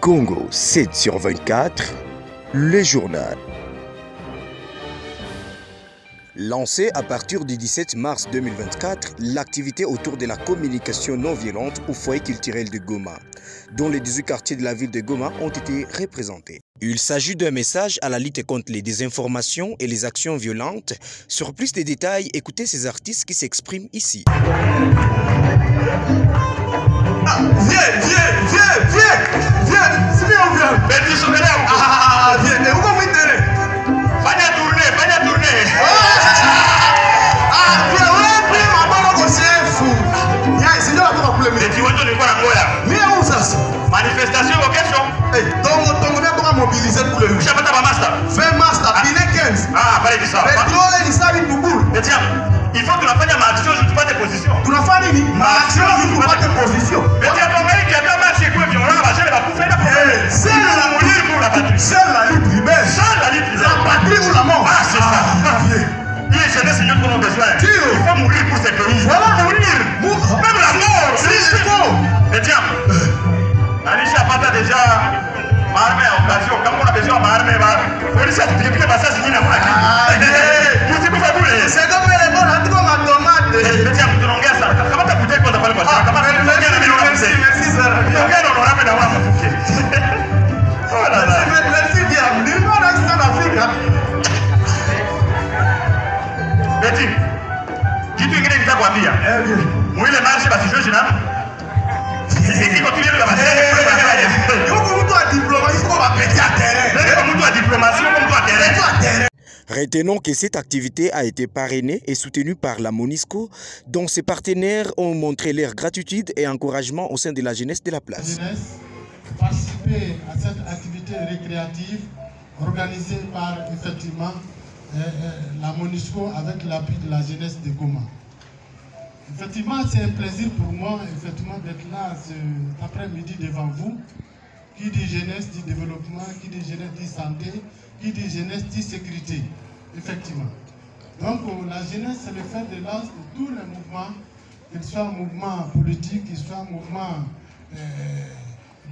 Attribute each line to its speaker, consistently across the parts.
Speaker 1: Congo 7/24, le journal. Lancée à partir du 17 mars 2024, l'activité autour de la communication non violente au foyer culturel de Goma, dont les 18 quartiers de la ville de Goma ont été représentés. Il s'agit d'un message à la lutte contre les désinformations et les actions violentes. Sur plus de détails, écoutez ces artistes qui s'expriment ici.
Speaker 2: Manifestation aux questions.
Speaker 3: Donc, on a mobilisé pour le
Speaker 2: master.
Speaker 3: 20 master, il est 15.
Speaker 2: Ah, pas de ça.
Speaker 3: Pétrole, il s'habille pour boule.
Speaker 2: Mais tiens, il faut que tu fasses ma action, je ne pas tes positions.
Speaker 3: Tu n'as pas dit, ma action, je ne pas tes positions.
Speaker 2: Mais tiens, ton mari qui a bien marché, quoi, violent, je vais la bouffer.
Speaker 3: C'est la
Speaker 2: mourir pour la patrie.
Speaker 3: C'est la lutte humaine.
Speaker 2: C'est la lutte humaine.
Speaker 3: La patrie ou la mort.
Speaker 2: Ah, c'est ça. Il est jeune, c'est nous qu'on a besoin. Il faut mourir pour ces pays.
Speaker 3: Voilà.
Speaker 2: Mourir. Même la mort.
Speaker 3: C'est il faut.
Speaker 2: Mais tiens, Alicia a pas déjà armée à occasion. Quand on a besoin d'armée, on dit ça, tu peux passer à signer la main. C'est comme ça,
Speaker 3: c'est comme les bonnes, en tout cas, ma tomate.
Speaker 2: Mais tiens, tu n'en gagnes ça. Comment t'as coûté quand t'as pas le passé?
Speaker 3: Merci, Sarah.
Speaker 2: Tu n'en gagnes, on aura fait d'avoir mon bouquet.
Speaker 3: Merci bien. Nulle part dans l'Afrique.
Speaker 2: Betty, qui tu es quoi dire? Moi, il est marché parce que je suis là.
Speaker 1: Retenons que cette activité a été parrainée et soutenue par la MONUSCO, dont ses partenaires ont montré leur gratitude et encouragement au sein de la jeunesse de la place.
Speaker 4: La jeunesse participer à cette activité récréative organisée par effectivement la MONUSCO avec l'appui de la jeunesse de Goma. Effectivement, c'est un plaisir pour moi d'être là cet après-midi devant vous. Qui dit jeunesse dit développement, qui dit jeunesse dit santé, qui dit jeunesse dit sécurité. Effectivement. Donc la jeunesse, c'est le fer de lance de tous les mouvements, qu'ils soient mouvements politiques, qu'ils soient mouvements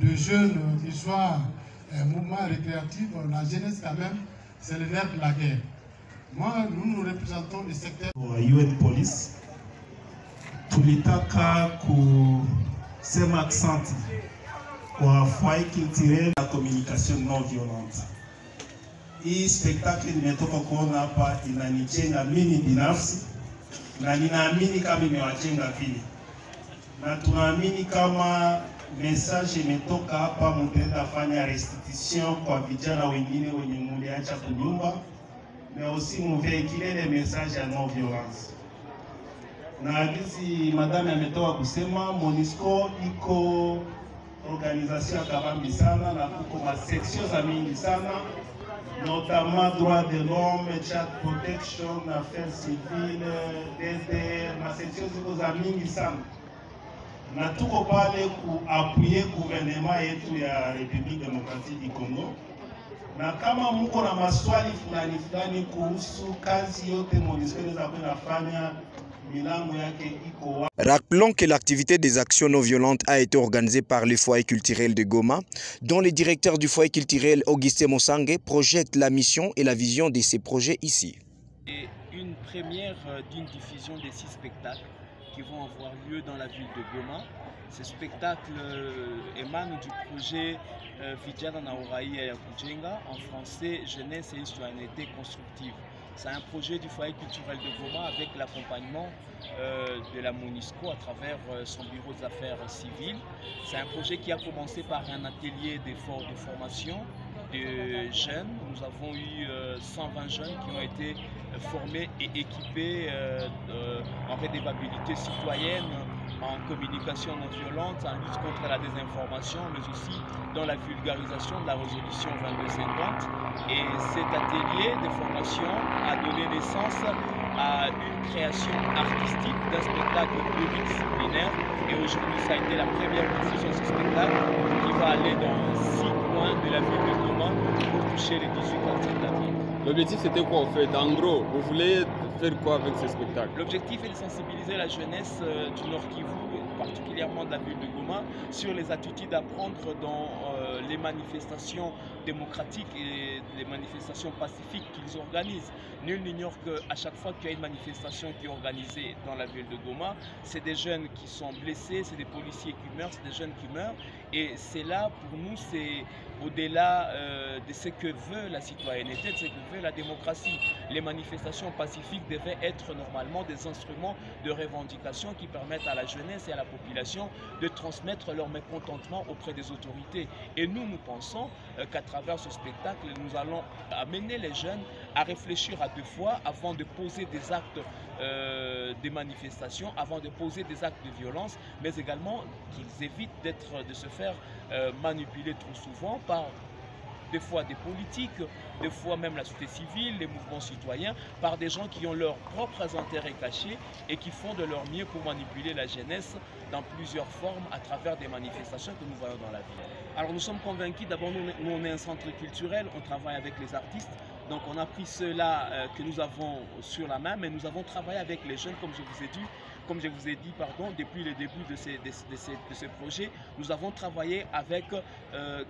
Speaker 4: de jeunes, qu'ils soient mouvements récréatifs. La jeunesse, quand même, c'est le nerf de la guerre. Moi, nous représentons le secteur.
Speaker 5: UN Police. Tulitaka kusema aksanti kwa foyer culturel na communication non violente. Hii spectacle nimetoka kuona hapa inanijenga mimi binafsi na ninaamini kama imewajenga vile, na tunaamini kama message imetoka hapa, mtaenda fanya restitution kwa vijana wengine wenye muliacha kunyumba, na aussi mveikile le message ya non violence. Na gizi madame ametoka kusema MONUSCO iko organisation ya kabambi sana na kuko ma section za mingi sana, notamment droit de l'homme, child protection, affaires civiles, DDR, ma section ziko za mingi sana. Na tuko pale kuappuyer gouvernement yetu ya République démocratique du Congo. Na kama mko na maswali fulani kuhusu kazi yote MONUSCO inaweza kufanya,
Speaker 1: rappelons que l'activité des actions non violentes a été organisée par le foyer culturel de Goma, dont le directeur du foyer culturel, Augustin Mosangue, projette la mission et la vision de ces projets ici.
Speaker 6: Et une première d'une diffusion des 6 spectacles qui vont avoir lieu dans la ville de Goma. Ces spectacles émanent du projet Vijana na Uraia ya Kujenga, en français Jeunesse et Citoyenneté constructive. C'est un projet du foyer culturel de Goma avec l'accompagnement de la MONUSCO à travers son bureau des affaires civiles. C'est un projet qui a commencé par un atelier de formation de jeunes. Nous avons eu 120 jeunes qui ont été formés et équipés en redevabilité citoyenne, en communication non violente, en lutte contre la désinformation, mais aussi dans la vulgarisation de la résolution 2250. Et cet atelier de formation a donné naissance à une création artistique d'un spectacle pluridisciplinaire. Et aujourd'hui, ça a été la première diffusion de ce spectacle qui va aller dans 6 coins de la ville de Goma pour toucher les 18 quartiers de la ville.
Speaker 7: L'objectif, c'était quoi en fait? En gros, vous voulez faire quoi avec ce spectacle?
Speaker 6: L'objectif est de sensibiliser la jeunesse du Nord Kivu particulièrement de la ville de Goma, sur les attitudes à prendre dans les manifestations démocratiques et les manifestations pacifiques qu'ils organisent. Nul n'ignore qu'à chaque fois qu'il y a une manifestation qui est organisée dans la ville de Goma, c'est des jeunes qui sont blessés, c'est des policiers qui meurent, c'est des jeunes qui meurent. Et c'est là, pour nous, c'est au-delà de ce que veut la citoyenneté, de ce que veut la démocratie. Les manifestations pacifiques devaient être normalement des instruments de revendication qui permettent à la jeunesse et à la population de transmettre leur mécontentement auprès des autorités. Et nous pensons qu'à travers ce spectacle, nous allons amener les jeunes à réfléchir à deux fois avant de poser des actes de manifestation, avant de poser des actes de violence, mais également qu'ils évitent de se faire manipuler trop souvent par des fois des politiques, des fois même la société civile, les mouvements citoyens, par des gens qui ont leurs propres intérêts cachés et qui font de leur mieux pour manipuler la jeunesse dans plusieurs formes à travers des manifestations que nous voyons dans la ville. Alors nous sommes convaincus, d'abord nous on est un centre culturel, on travaille avec les artistes, donc on a pris ceux-là que nous avons sur la main, mais nous avons travaillé avec les jeunes, comme je vous ai dit, depuis le début de ce projet. Nous avons travaillé avec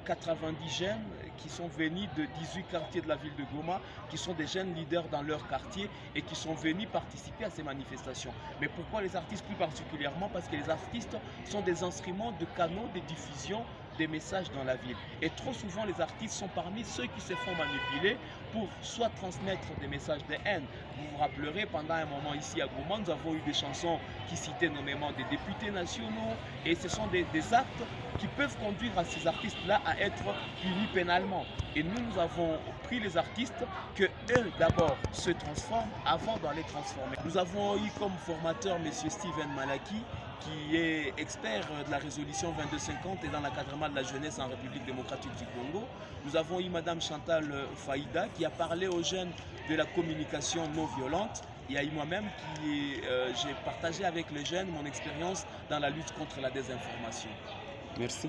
Speaker 6: 90 jeunes qui sont venus de 18 quartiers de la ville de Goma, qui sont des jeunes leaders dans leur quartier et qui sont venus participer à ces manifestations. Mais pourquoi les artistes plus particulièrement? Parce que les artistes sont des instruments de canaux de diffusion des messages dans la ville. Et trop souvent, les artistes sont parmi ceux qui se font manipuler pour soit transmettre des messages de haine. Vous vous rappellerez, pendant un moment ici à Goma, nous avons eu des chansons qui citaient nommément des députés nationaux, et ce sont des actes qui peuvent conduire à ces artistes-là à être punis pénalement. Et nous avons pris les artistes que eux d'abord se transforment avant d'aller transformer. Nous avons eu comme formateur M. Steven Malaki, qui est expert de la résolution 2250 et dans l'encadrement de la jeunesse en République démocratique du Congo. Nous avons eu Mme Chantal Faïda qui a parlé aux jeunes de la communication non violente. Il y a eu moi-même qui j'ai partagé avec les jeunes mon expérience dans la lutte contre la désinformation.
Speaker 7: Merci.